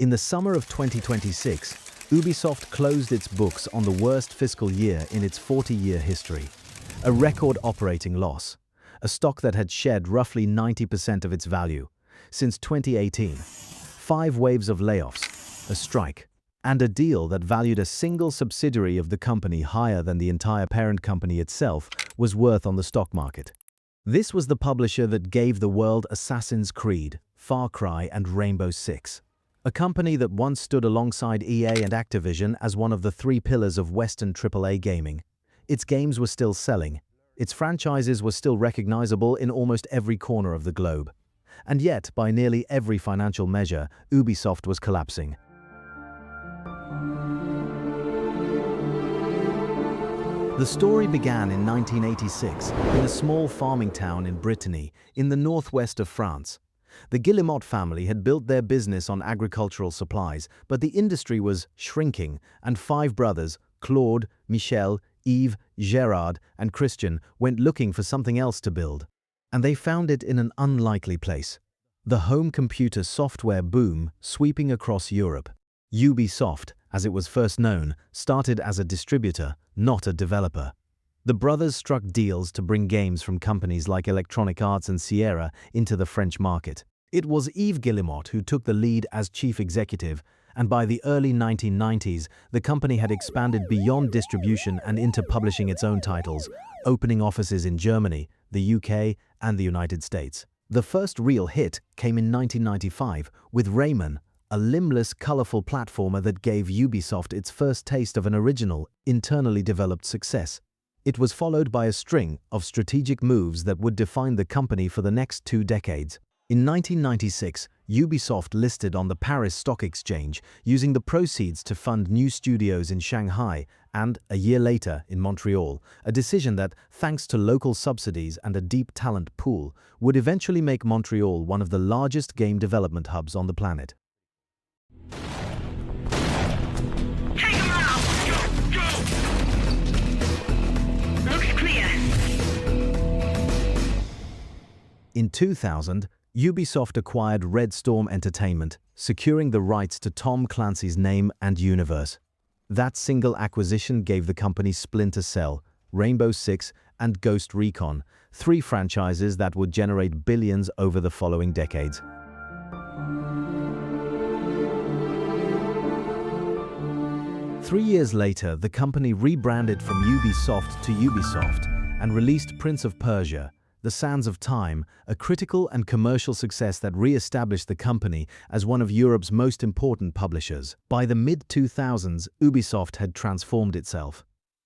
In the summer of 2026, Ubisoft closed its books on the worst fiscal year in its 40-year history. A record operating loss, a stock that had shed roughly 90% of its value. Since 2018, 5 waves of layoffs, a strike, and a deal that valued a single subsidiary of the company higher than the entire parent company itself was worth on the stock market. This was the publisher that gave the world Assassin's Creed, Far Cry, and Rainbow Six. A company that once stood alongside EA and Activision as one of the 3 pillars of Western AAA gaming. Its games were still selling. Its franchises were still recognizable in almost every corner of the globe. And yet, by nearly every financial measure, Ubisoft was collapsing. The story began in 1986 in a small farming town in Brittany, in the northwest of France. The Guillemot family had built their business on agricultural supplies, but the industry was shrinking, and 5 brothers, Claude, Michel, Yves, Gerard, and Christian, went looking for something else to build. And they found it in an unlikely place: the home computer software boom sweeping across Europe. Ubisoft, as it was first known, started as a distributor, not a developer. The brothers struck deals to bring games from companies like Electronic Arts and Sierra into the French market. It was Yves Guillemot who took the lead as chief executive, and by the early 1990s, the company had expanded beyond distribution and into publishing its own titles, opening offices in Germany, the UK, and the United States. The first real hit came in 1995 with Rayman, a limbless, colorful platformer that gave Ubisoft its first taste of an original, internally developed success. It was followed by a string of strategic moves that would define the company for the next 2 decades. In 1996, Ubisoft listed on the Paris Stock Exchange, using the proceeds to fund new studios in Shanghai and, a year later, in Montreal, a decision that, thanks to local subsidies and a deep talent pool, would eventually make Montreal one of the largest game development hubs on the planet. In 2000, Ubisoft acquired Red Storm Entertainment, securing the rights to Tom Clancy's name and universe. That single acquisition gave the company Splinter Cell, Rainbow Six, and Ghost Recon, 3 franchises that would generate billions over the following decades. Three years later, the company rebranded from Ubisoft to Ubisoft and released Prince of Persia: The Sands of Time, a critical and commercial success that re-established the company as one of Europe's most important publishers. By the mid-2000s, Ubisoft had transformed itself.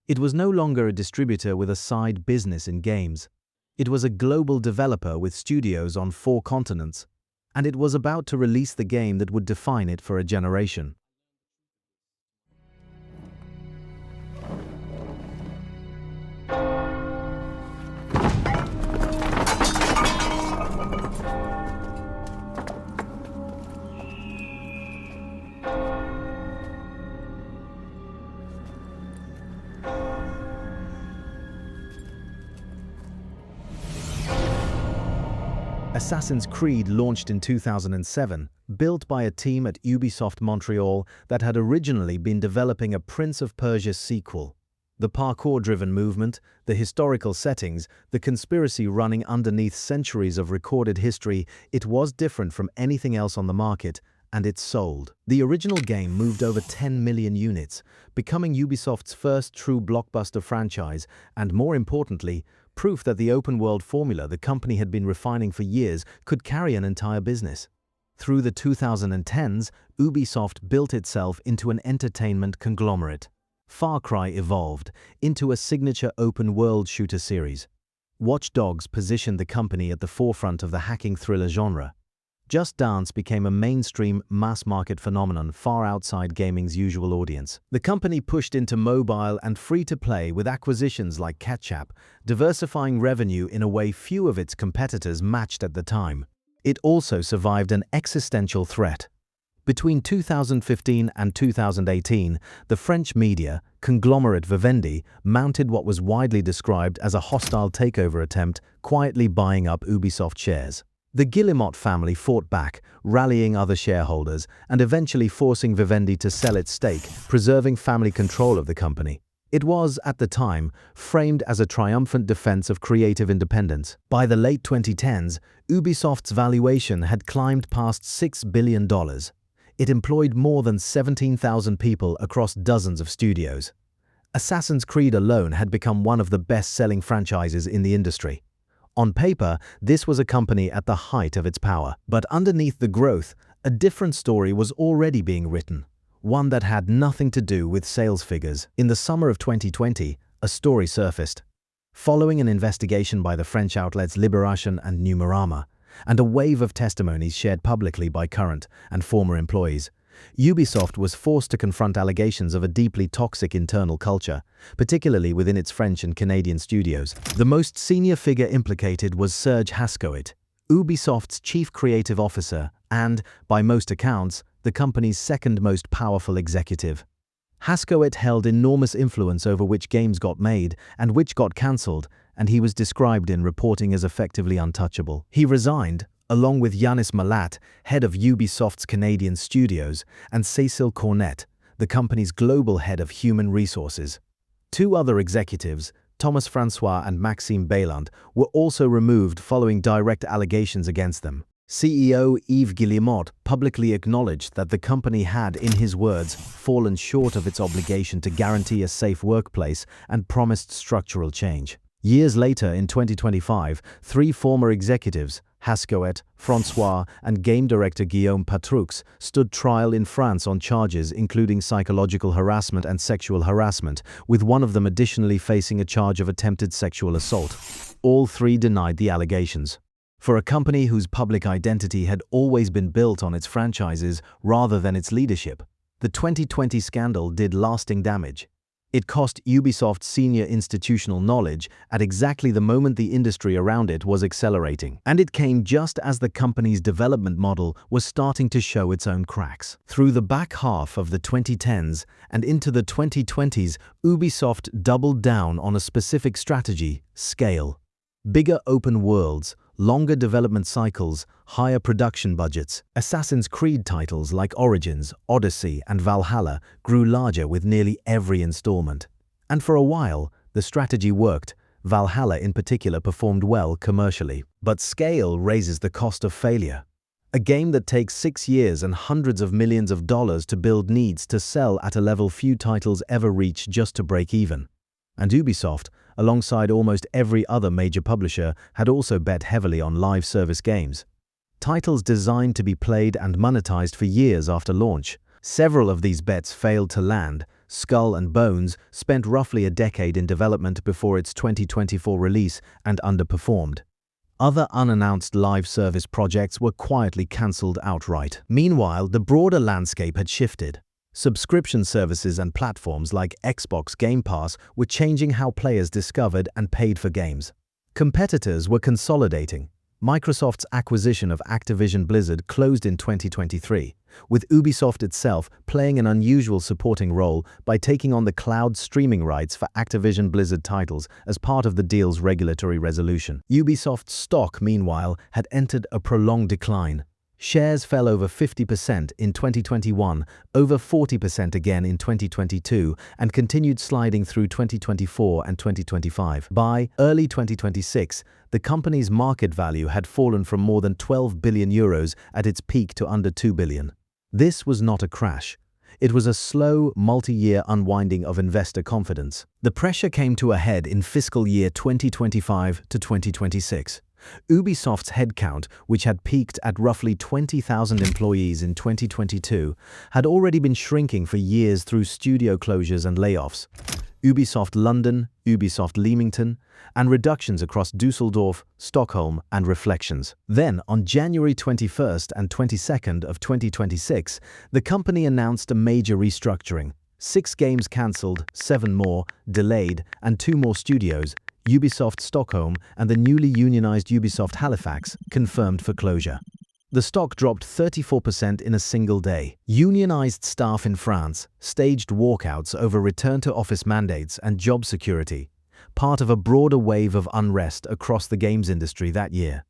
It was no longer a distributor with a side business in games. It was a global developer with studios on 4 continents, and it was about to release the game that would define it for a generation. Assassin's Creed launched in 2007, built by a team at Ubisoft Montreal that had originally been developing a Prince of Persia sequel. The parkour-driven movement, the historical settings, the conspiracy running underneath centuries of recorded history, it was different from anything else on the market, and it sold. The original game moved over 10 million units, becoming Ubisoft's first true blockbuster franchise, and more importantly, proof that the open-world formula the company had been refining for years could carry an entire business. Through the 2010s, Ubisoft built itself into an entertainment conglomerate. Far Cry evolved into a signature open-world shooter series. Watch Dogs positioned the company at the forefront of the hacking thriller genre. Just Dance became a mainstream, mass-market phenomenon far outside gaming's usual audience. The company pushed into mobile and free-to-play with acquisitions like Ketchup, diversifying revenue in a way few of its competitors matched at the time. It also survived an existential threat. Between 2015 and 2018, the French media conglomerate Vivendi mounted what was widely described as a hostile takeover attempt, quietly buying up Ubisoft shares. The Guillemot family fought back, rallying other shareholders and eventually forcing Vivendi to sell its stake, preserving family control of the company. It was, at the time, framed as a triumphant defense of creative independence. By the late 2010s, Ubisoft's valuation had climbed past $6 billion. It employed more than 17,000 people across dozens of studios. Assassin's Creed alone had become one of the best-selling franchises in the industry. On paper, this was a company at the height of its power. But underneath the growth, a different story was already being written, one that had nothing to do with sales figures. In the summer of 2020, a story surfaced. Following an investigation by the French outlets Libération and Numerama, and a wave of testimonies shared publicly by current and former employees, Ubisoft was forced to confront allegations of a deeply toxic internal culture, particularly within its French and Canadian studios. The most senior figure implicated was Serge Hascoët, Ubisoft's chief creative officer and, by most accounts, the company's second most powerful executive. Hascoët held enormous influence over which games got made and which got cancelled, and he was described in reporting as effectively untouchable. He resigned, along with Yanis Malat, head of Ubisoft's Canadian studios, and Cécile Cornet, the company's global head of human resources. Two other executives, Thomas Francois and Maxime Bayland, were also removed following direct allegations against them. CEO Yves Guillemot publicly acknowledged that the company had, in his words, fallen short of its obligation to guarantee a safe workplace and promised structural change. Years later, in 2025, three former executives, Hascoët, Francois, and game director Guillaume Patroux, stood trial in France on charges including psychological harassment and sexual harassment, with one of them additionally facing a charge of attempted sexual assault. All three denied the allegations. For a company whose public identity had always been built on its franchises rather than its leadership, the 2020 scandal did lasting damage. It cost Ubisoft senior institutional knowledge at exactly the moment the industry around it was accelerating. And it came just as the company's development model was starting to show its own cracks. Through the back half of the 2010s and into the 2020s, Ubisoft doubled down on a specific strategy: scale. Bigger open worlds, longer development cycles, higher production budgets. Assassin's Creed titles like Origins, Odyssey, and Valhalla grew larger with nearly every installment. And for a while, the strategy worked. Valhalla in particular performed well commercially. But scale raises the cost of failure. A game that takes 6 years and hundreds of millions of dollars to build needs to sell at a level few titles ever reach just to break even. And Ubisoft, alongside almost every other major publisher, had also bet heavily on live service games. Titles designed to be played and monetized for years after launch. Several of these bets failed to land. Skull and Bones spent roughly a decade in development before its 2024 release and underperformed. Other unannounced live service projects were quietly cancelled outright. Meanwhile, the broader landscape had shifted. Subscription services and platforms like Xbox Game Pass were changing how players discovered and paid for games. Competitors were consolidating. Microsoft's acquisition of Activision Blizzard closed in 2023, with Ubisoft itself playing an unusual supporting role by taking on the cloud streaming rights for Activision Blizzard titles as part of the deal's regulatory resolution. Ubisoft's stock, meanwhile, had entered a prolonged decline. Shares fell over 50% in 2021, over 40% again in 2022, and continued sliding through 2024 and 2025. By early 2026, the company's market value had fallen from more than 12 billion euros at its peak to under 2 billion. This was not a crash. It was a slow, multi-year unwinding of investor confidence. The pressure came to a head in fiscal year 2025 to 2026. Ubisoft's headcount, which had peaked at roughly 20,000 employees in 2022, had already been shrinking for years through studio closures and layoffs. Ubisoft London, Ubisoft Leamington, and reductions across Düsseldorf, Stockholm, and Reflections. Then, on January 21st and 22nd of 2026, the company announced a major restructuring. 6 games cancelled, 7 more delayed, and 2 more studios, Ubisoft Stockholm and the newly unionized Ubisoft Halifax, confirmed for closure. The stock dropped 34% in a single day. Unionized staff in France staged walkouts over return-to-office mandates and job security, part of a broader wave of unrest across the games industry that year.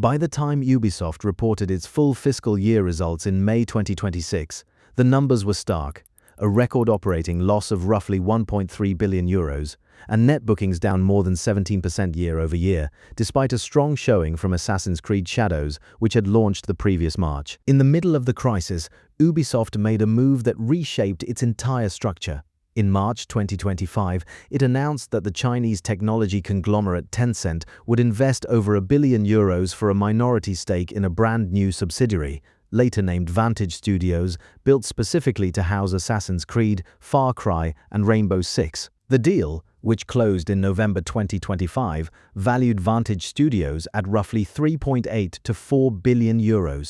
By the time Ubisoft reported its full fiscal year results in May 2026, the numbers were stark: a record operating loss of roughly 1.3 billion euros, and net bookings down more than 17% year-over-year, despite a strong showing from Assassin's Creed Shadows, which had launched the previous March. In the middle of the crisis, Ubisoft made a move that reshaped its entire structure. In March 2025, it announced that the Chinese technology conglomerate Tencent would invest over €1 billion for a minority stake in a brand new subsidiary, later named Vantage Studios, built specifically to house Assassin's Creed, Far Cry, and Rainbow Six. The deal, which closed in November 2025, valued Vantage Studios at roughly €3.8 to €4 billion.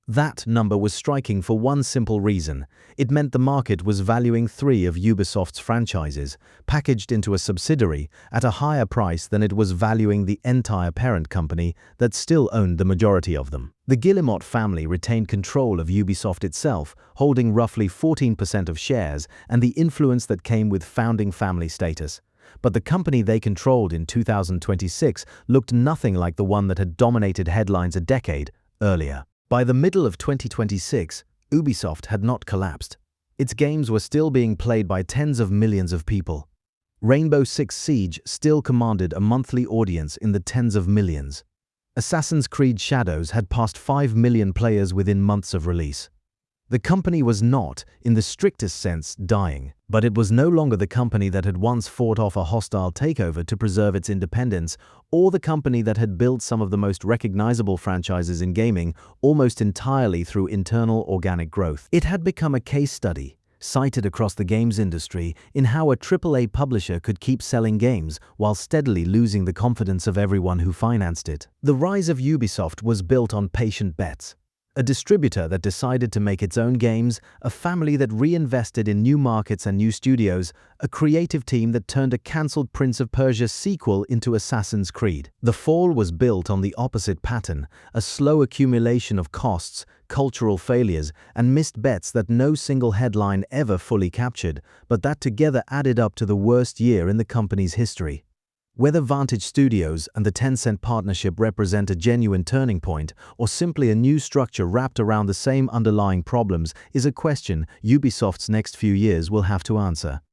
That number was striking for one simple reason: it meant the market was valuing 3 of Ubisoft's franchises, packaged into a subsidiary, at a higher price than it was valuing the entire parent company that still owned the majority of them. The Guillemot family retained control of Ubisoft itself, holding roughly 14% of shares and the influence that came with founding family status. But the company they controlled in 2026 looked nothing like the one that had dominated headlines a decade earlier. By the middle of 2026, Ubisoft had not collapsed. Its games were still being played by tens of millions of people. Rainbow Six Siege still commanded a monthly audience in the tens of millions. Assassin's Creed Shadows had passed 5 million players within months of release. The company was not, in the strictest sense, dying, but it was no longer the company that had once fought off a hostile takeover to preserve its independence, or the company that had built some of the most recognizable franchises in gaming almost entirely through internal organic growth. It had become a case study, cited across the games industry, in how a AAA publisher could keep selling games while steadily losing the confidence of everyone who financed it. The rise of Ubisoft was built on patient bets. A distributor that decided to make its own games, a family that reinvested in new markets and new studios, a creative team that turned a cancelled Prince of Persia sequel into Assassin's Creed. The fall was built on the opposite pattern: a slow accumulation of costs, cultural failures, and missed bets that no single headline ever fully captured, but that together added up to the worst year in the company's history. Whether Vantage Studios and the Tencent partnership represent a genuine turning point, or simply a new structure wrapped around the same underlying problems, is a question Ubisoft's next few years will have to answer.